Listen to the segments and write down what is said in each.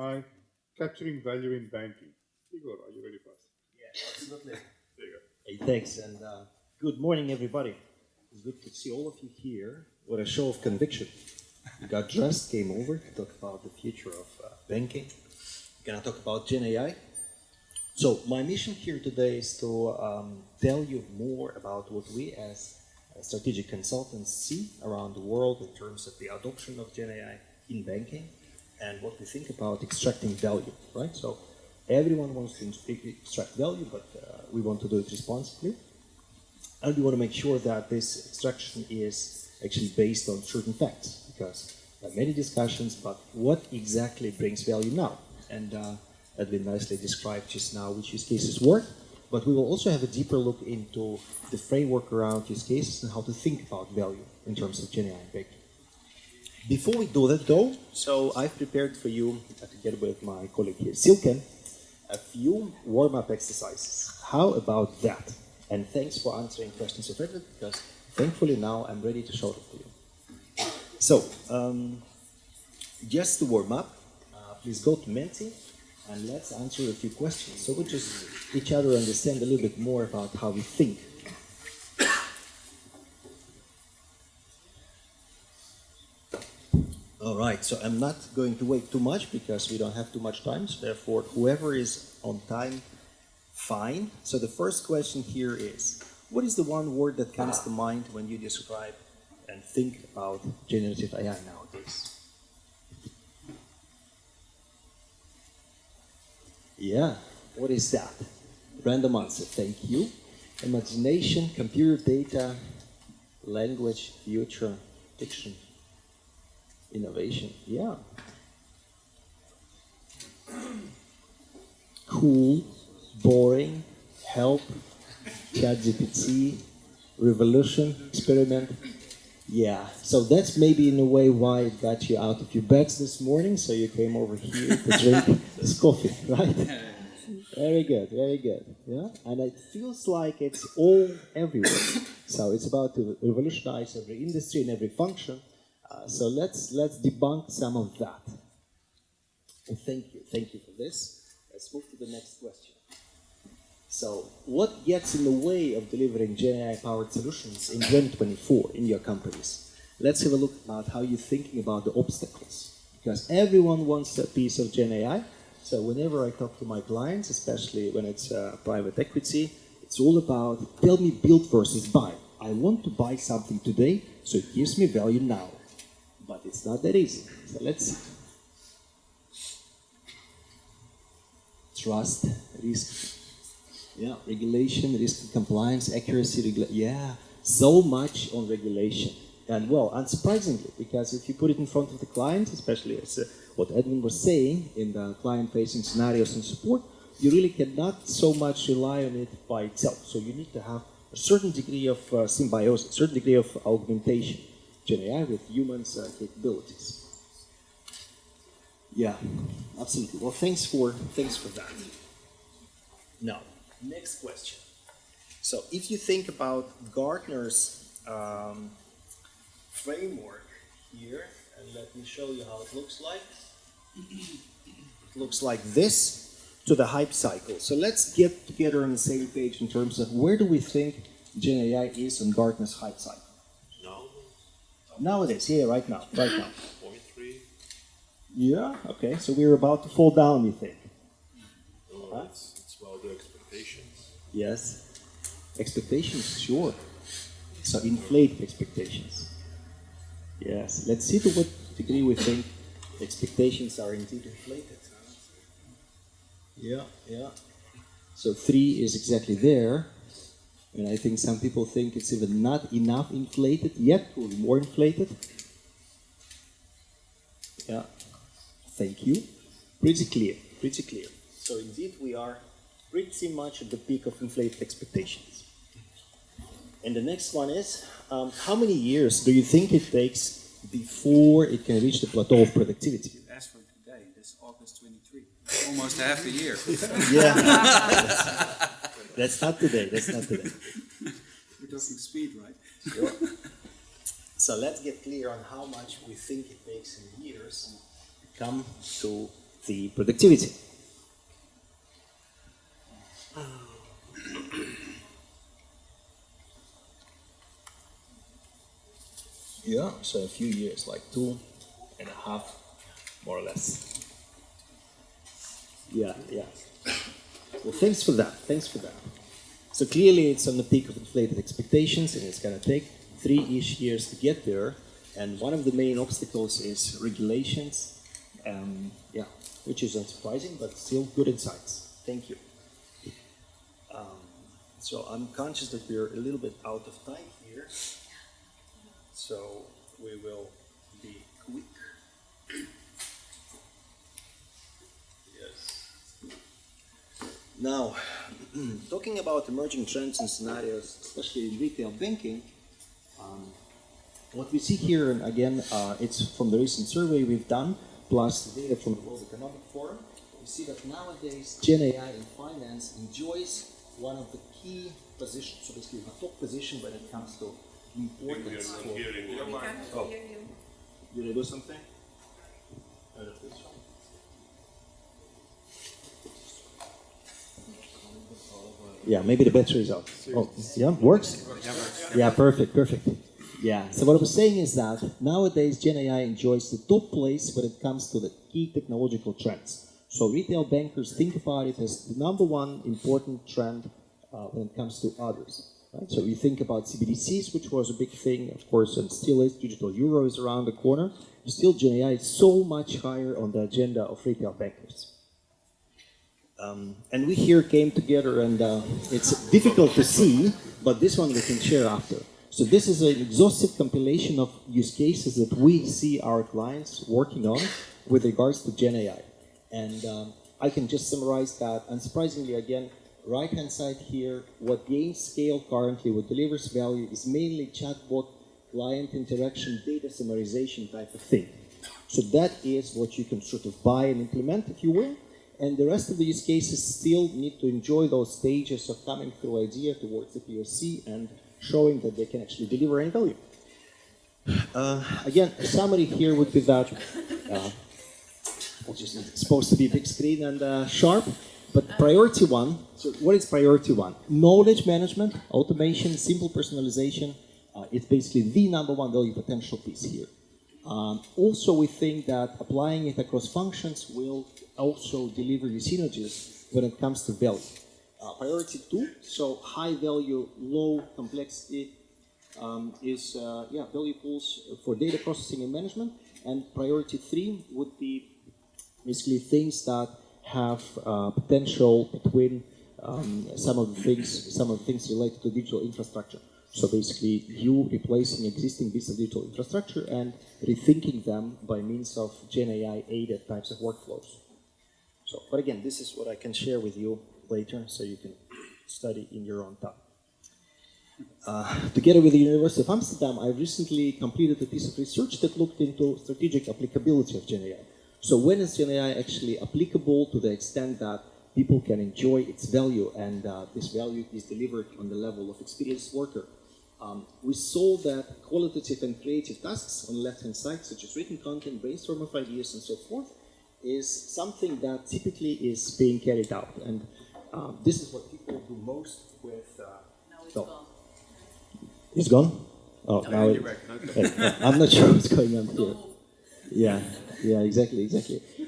GenAI capturing value in banking. Igor, are you ready for us? Yeah, absolutely. There you go. Hey, thanks, and good morning, everybody. It's good to see all of you here. What a show of conviction. You got dressed, came over to talk about the future of banking. We're going to talk about GenAI. So my mission here today is to tell you more about what we as strategic consultants see around the world in terms of the adoption of GenAI in banking and what we think about extracting value, right? So everyone wants to extract value, but we want to do it responsibly. And we want to make sure that this extraction is actually based on certain facts, because there are many discussions about what exactly brings value now. And that been nicely described just now, which use cases work. But we will also have a deeper look into the framework around use cases and how to think about value in terms of GenAI and banking. Before we do that, though, so I've prepared for you, together with my colleague here, Silken, a few warm-up exercises. How about that? And thanks for answering questions of Edward, because thankfully now I'm ready to show it to you. So, just to warm up, please go to Menti and let's answer a few questions. So we just each other understand a little bit more about how we think. All right, so I'm not going to wait too much because we don't have too much time. So therefore, whoever is on time, fine. So the first question here is, what is the one word that comes to mind when you describe and think about generative AI nowadays? Yeah, what is that? Random answer, thank you. Imagination, computer data, language, future, fiction, innovation, yeah. Cool, boring, help, ChatGPT, revolution, experiment. Yeah, so that's maybe in a way why it got you out of your beds this morning, so you came over here to drink this coffee, right? Very good, very good. Yeah, and it feels like it's all everywhere. So it's about to revolutionize every industry and every function. So let's debunk some of that. And thank you for this. Let's move to the next question. So, what gets in the way of delivering GenAI-powered solutions in 2024 in your companies? Let's have a look about how you're thinking about the obstacles. Because everyone wants a piece of GenAI. So whenever I talk to my clients, especially when it's private equity, it's all about, tell me build versus buy. I want to buy something today, so it gives me value now. But it's not that easy. So let's see. Trust, risk. Yeah, regulation, risk and compliance, accuracy, yeah, so much on regulation. And well, unsurprisingly, because if you put it in front of the client, especially as what Edwin was saying in the client-facing scenarios and support, you really cannot so much rely on it by itself. So you need to have a certain degree of symbiosis, a certain degree of augmentation, GenAI with humans' capabilities. Yeah, absolutely. Well, thanks for that. Now, next question. So if you think about Gartner's framework here, and let me show you how it looks like. It looks like this to the hype cycle. So let's get together on the same page in terms of where do we think GenAI is on Gartner's hype cycle? Nowadays, yeah, right now. 0.3. Yeah, okay, so we're about to fall down, you think? Oh, it's well the expectations. Yes. Expectations, sure. So inflate expectations. Yes. Let's see to what degree we think expectations are indeed inflated. Yeah. So 3 is exactly there. And I think some people think it's even not enough inflated yet, or more inflated. Yeah. Thank you. Pretty clear. So indeed we are pretty much at the peak of inflated expectations. And the next one is, how many years do you think it takes before it can reach the plateau of productivity? You asked for today, this August 23. Almost half a year. Yeah. That's not today. We're talking speed, right? Sure. So let's get clear on how much we think it takes in years to come to the productivity. Yeah, so a few years, like 2.5, more or less. Yeah. Well, thanks for that. So clearly it's on the peak of inflated expectations, and it's going to take 3-ish years to get there. And one of the main obstacles is regulations, which is unsurprising, but still good insights. Thank you. So I'm conscious that we're a little bit out of time here, so we will be quick. Yes. Now, talking about emerging trends and scenarios, especially in retail banking, what we see here, and again, it's from the recent survey we've done, plus the data from the World Economic Forum, we see that nowadays GenAI in finance enjoys one of the key positions, so basically a top position when it comes to importance for... We can't hear you. Did I do something? Yeah, maybe the battery is out. Oh, yeah, works? Yeah, perfect. Yeah, so what I was saying is that nowadays GenAI enjoys the top place when it comes to the key technological trends. So retail bankers think about it as the number one important trend when it comes to others. Right? So you think about CBDCs, which was a big thing, of course, and still is. Digital euro is around the corner. Still, GenAI is so much higher on the agenda of retail bankers. And we here came together, and it's difficult to see, but this one we can share after. So this is an exhaustive compilation of use cases that we see our clients working on with regards to GenAI. And I can just summarize that. Unsurprisingly, again, right-hand side here, what gains scale currently, what delivers value is mainly chatbot, client interaction, data summarization type of thing. So that is what you can sort of buy and implement, if you will. And the rest of the use cases still need to enjoy those stages of coming through idea towards the POC and showing that they can actually deliver any value. Again, a summary here would be that, which is supposed to be big screen and sharp, but priority one, so what is priority one? Knowledge management, automation, simple personalization, it's basically the number one value potential piece here. Also, we think that applying it across functions will also deliver you synergies when it comes to value. Priority two, so high value, low complexity is value pools for data processing and management. And priority three would be basically things that have potential between some of the things related to digital infrastructure. So basically, you replacing existing bits of digital infrastructure and rethinking them by means of GenAI-aided types of workflows. So, but again, this is what I can share with you later, so you can study in your own time. Together with the University of Amsterdam, I recently completed a piece of research that looked into strategic applicability of GenAI. So when is GenAI actually applicable to the extent that people can enjoy its value, and this value is delivered on the level of experienced worker? We saw that qualitative and creative tasks on the left-hand side, such as written content, brainstorm of ideas, and so forth, is something that typically is being carried out. And this is what people do most with... Now it's gone. It's gone? Oh, now I'm not sure what's going on here. Yeah, exactly.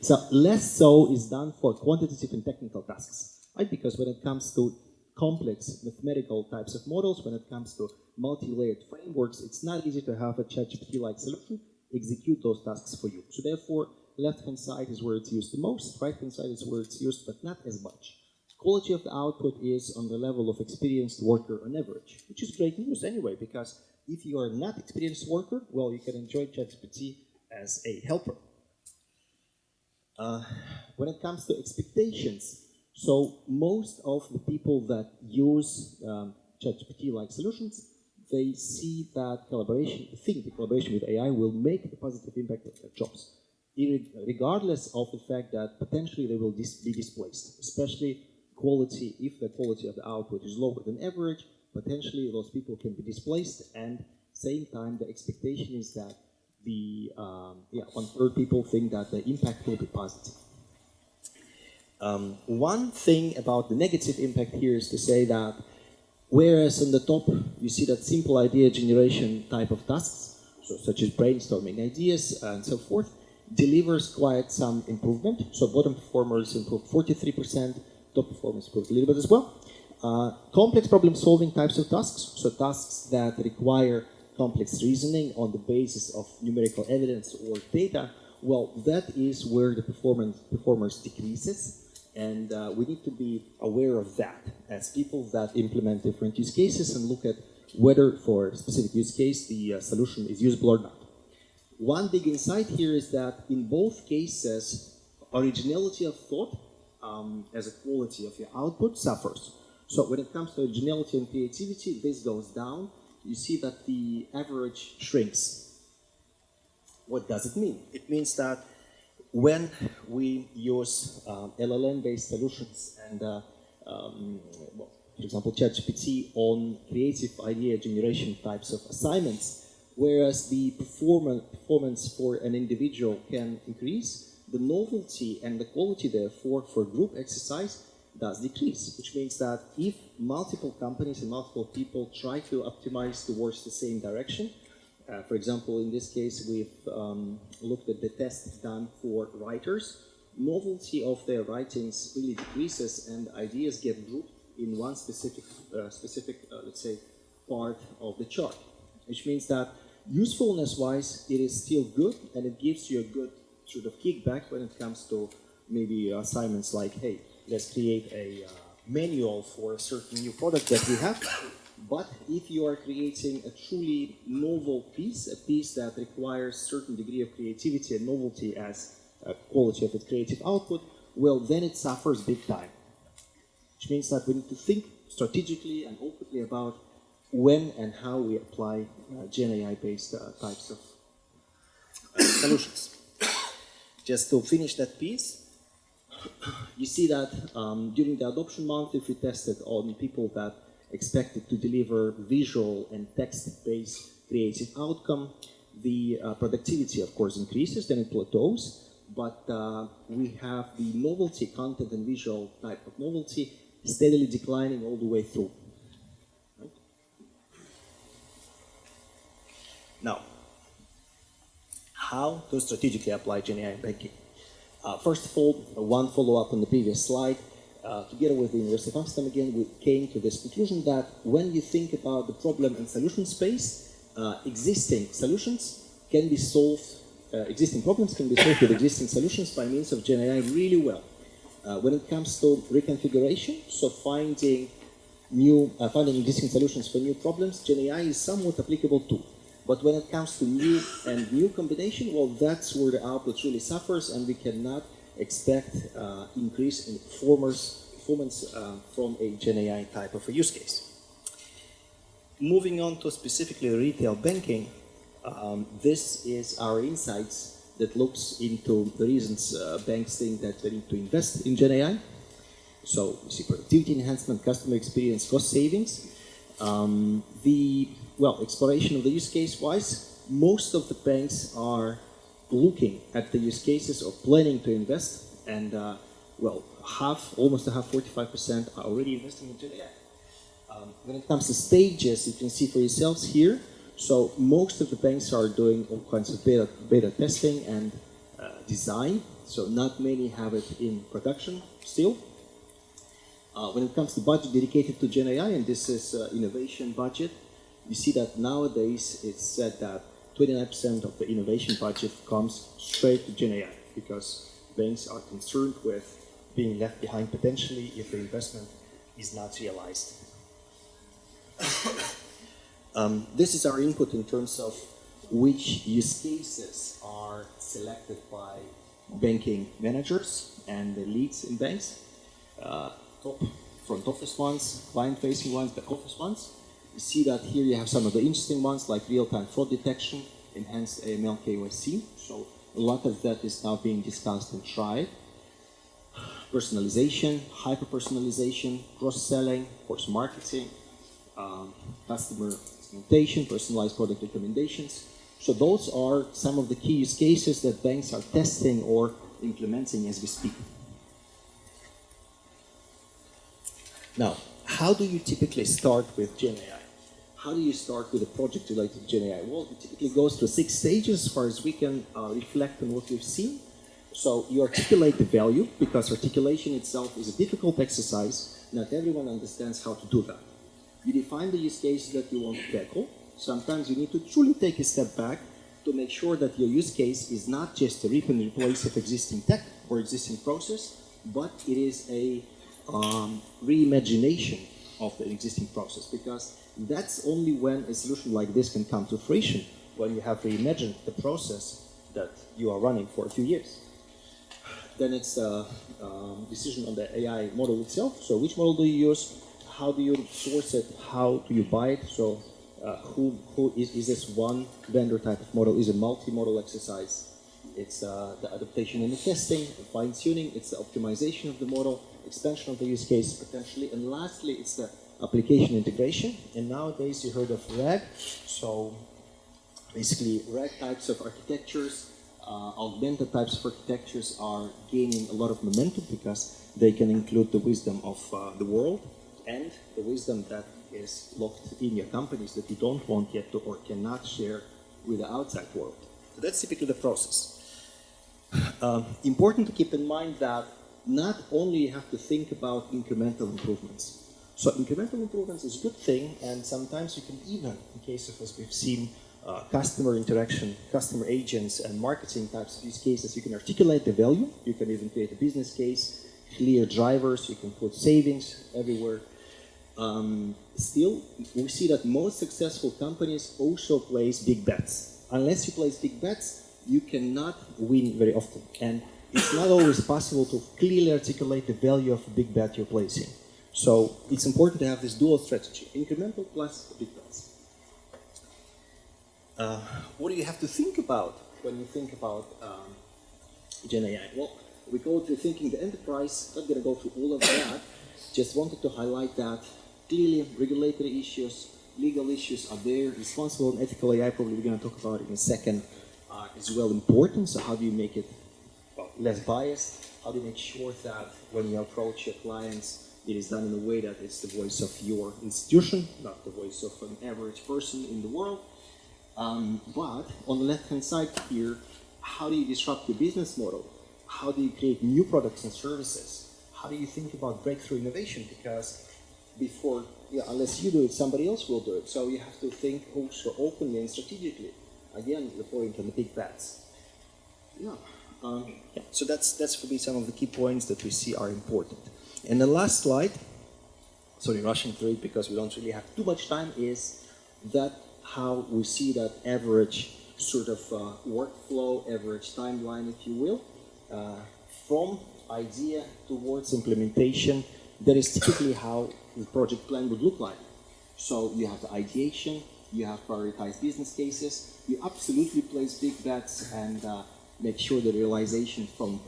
So less so is done for quantitative and technical tasks, right? Because when it comes to complex mathematical types of models, when it comes to multi-layered frameworks, it's not easy to have a ChatGPT-like solution execute those tasks for you. So therefore, left-hand side is where it's used the most, right-hand side is where it's used, but not as much. Quality of the output is on the level of experienced worker on average, which is great news anyway, because if you are not experienced worker, well, you can enjoy ChatGPT as a helper. When it comes to expectations, so most of the people that use ChatGPT-like solutions, they see that the collaboration with AI will make a positive impact on their jobs, regardless of the fact that potentially they will be displaced, especially quality. If the quality of the output is lower than average, potentially those people can be displaced, and same time the expectation is that the 1/3 people think that the impact will be positive. One thing about the negative impact here is to say that whereas on the top you see that simple idea generation type of tasks, so such as brainstorming ideas and so forth, delivers quite some improvement. So bottom performers improved 43%, top performers improved a little bit as well. Complex problem solving types of tasks, so tasks that require complex reasoning on the basis of numerical evidence or data, well, that is where the performance decreases. And we need to be aware of that as people that implement different use cases and look at whether for a specific use case the solution is usable or not. One big insight here is that in both cases, originality of thought as a quality of your output suffers. So when it comes to originality and creativity, this goes down. You see that the average shrinks. What does it mean? It means that when we use LLM-based solutions and, well, for example, ChatGPT on creative idea generation types of assignments, whereas the performance for an individual can increase, the novelty and the quality, therefore, for group exercise does decrease, which means that if multiple companies and multiple people try to optimize towards the same direction, for example, in this case, we've looked at the test done for writers. Novelty of their writings really decreases, and ideas get grouped in one specific, let's say, part of the chart. Which means that usefulness-wise, it is still good, and it gives you a good sort of kickback when it comes to maybe assignments like, hey, let's create a manual for a certain new product that we have. But if you are creating a truly novel piece, a piece that requires a certain degree of creativity and novelty as a quality of its creative output, well, then it suffers big time. Which means that we need to think strategically and openly about when and how we apply GenAI-based types of solutions. Just to finish that piece, you see that during the adoption month, if we tested on people that expected to deliver visual and text-based creative outcome, the productivity, of course, increases, then it plateaus, but we have the novelty, content and visual type of novelty steadily declining all the way through. Right? Now, how to strategically apply GenAI in banking? First of all, one follow-up on the previous slide. Together with the University of Amsterdam again, we came to this conclusion that when you think about the problem and solution space, existing solutions can be solved, existing problems can be solved with existing solutions by means of GenAI really well. When it comes to reconfiguration, so finding existing solutions for new problems, GenAI is somewhat applicable too. But when it comes to new combination, well, that's where the output really suffers, and we cannot expect increase in performance from a GenAI type of a use case. Moving on to specifically retail banking, this is our insights that looks into the reasons banks think that they need to invest in GenAI. So we see productivity enhancement, customer experience, cost savings. Exploration of the use case wise, most of the banks are looking at the use cases or planning to invest, and almost half, 45% are already investing in GenAI. When it comes to stages, you can see for yourselves here. So most of the banks are doing all kinds of beta testing and design. So not many have it in production still. When it comes to budget dedicated to GenAI, and this is innovation budget, you see that nowadays it's said that 29% of the innovation budget comes straight to GenAI because banks are concerned with being left behind potentially if the investment is not realized. This is our input in terms of which use cases are selected by banking managers and the leads in banks. Top front office ones, client-facing ones, back office ones. You see that here you have some of the interesting ones like real-time fraud detection, enhanced AML KYC. So a lot of that is now being discussed and tried. Personalization, hyper-personalization, cross-selling, of course marketing, customer segmentation, personalized product recommendations. So those are some of the key use cases that banks are testing or implementing as we speak. Now, how do you typically start with GenAI? How do you start with a project related to GenAI? Well, it typically goes through 6 stages as far as we can reflect on what we've seen. So you articulate the value, because articulation itself is a difficult exercise. Not everyone understands how to do that. You define the use case that you want to tackle. Sometimes you need to truly take a step back to make sure that your use case is not just a rip and replace of existing tech or existing process, but it is a reimagination of the existing process, because that's only when a solution like this can come to fruition, when you have reimagined the process that you are running for a few years. Then it's a decision on the AI model itself. So which model do you use? How do you source it? How do you buy it? So who is this one vendor type of model? Is a multi-model exercise? It's the adaptation and the testing, the fine-tuning, it's the optimization of the model, expansion of the use case potentially, and lastly, it's the application integration. And nowadays you heard of RAG. So basically RAG types of architectures, augmented types of architectures are gaining a lot of momentum because they can include the wisdom of the world and the wisdom that is locked in your companies that you don't want yet to or cannot share with the outside world. So that's typically the process. Important to keep in mind that not only you have to think about incremental improvements. So incremental improvements is a good thing, and sometimes you can even, in case of as we've seen, customer interaction, customer agents, and marketing types of use cases, you can articulate the value, you can even create a business case, clear drivers, you can put savings everywhere. Still, we see that most successful companies also place big bets. Unless you place big bets, you cannot win very often. And it's not always possible to clearly articulate the value of a big bet you're placing. So it's important to have this dual strategy, incremental plus big bets. What do you have to think about when you think about GenAI? Well, we go through thinking the enterprise, not going to go through all of that, just wanted to highlight that clearly regulatory issues, legal issues are there, responsible and ethical AI, probably we're going to talk about it in a second, is well important. So how do you make it less biased? How do you make sure that when you approach your clients, it is done in a way that it's the voice of your institution, not the voice of an average person in the world? But on the left-hand side here, how do you disrupt your business model? How do you create new products and services? How do you think about breakthrough innovation? Because before, unless you do it, somebody else will do it. So you have to think also openly and strategically. Again, the point on the big bets. So that's for me some of the key points that we see are important. And the last slide, sorry, rushing through it because we don't really have too much time, is that how we see that average sort of workflow, average timeline, if you will, from idea towards implementation. That is typically how the project plan would look like. So you have the ideation, you have prioritized business cases, you absolutely place big bets and make sure the realization from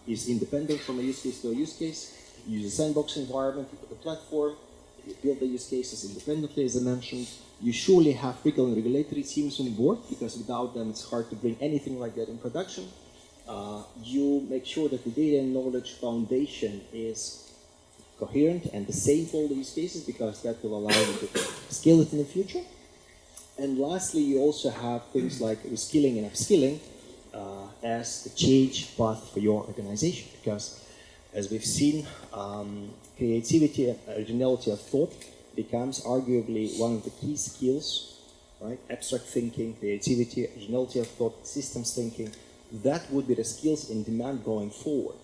is independent from a use case to a use case. You use a sandbox environment, you put a platform, you build the use cases independently, as I mentioned. You surely have legal and regulatory teams on board, because without them it's hard to bring anything like that in production. You make sure that the data and knowledge foundation is coherent and the same for all the use cases, because that will allow you to scale it in the future. And lastly, you also have things like reskilling and upskilling as the change path for your organization, because as we've seen, creativity and originality of thought becomes arguably one of the key skills, right? Abstract thinking, creativity, originality of thought, systems thinking, that would be the skills in demand going forward.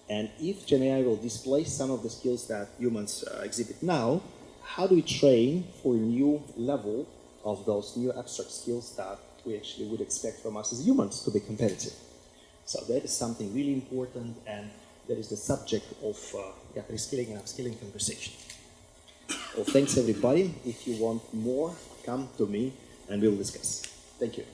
And if GenAI will displace some of the skills that humans exhibit now, how do we train for a new level of those new abstract skills that we actually would expect from us as humans to be competitive? So that is something really important, and that is the subject of reskilling and upskilling conversation. Well, thanks everybody. If you want more, come to me and we'll discuss. Thank you.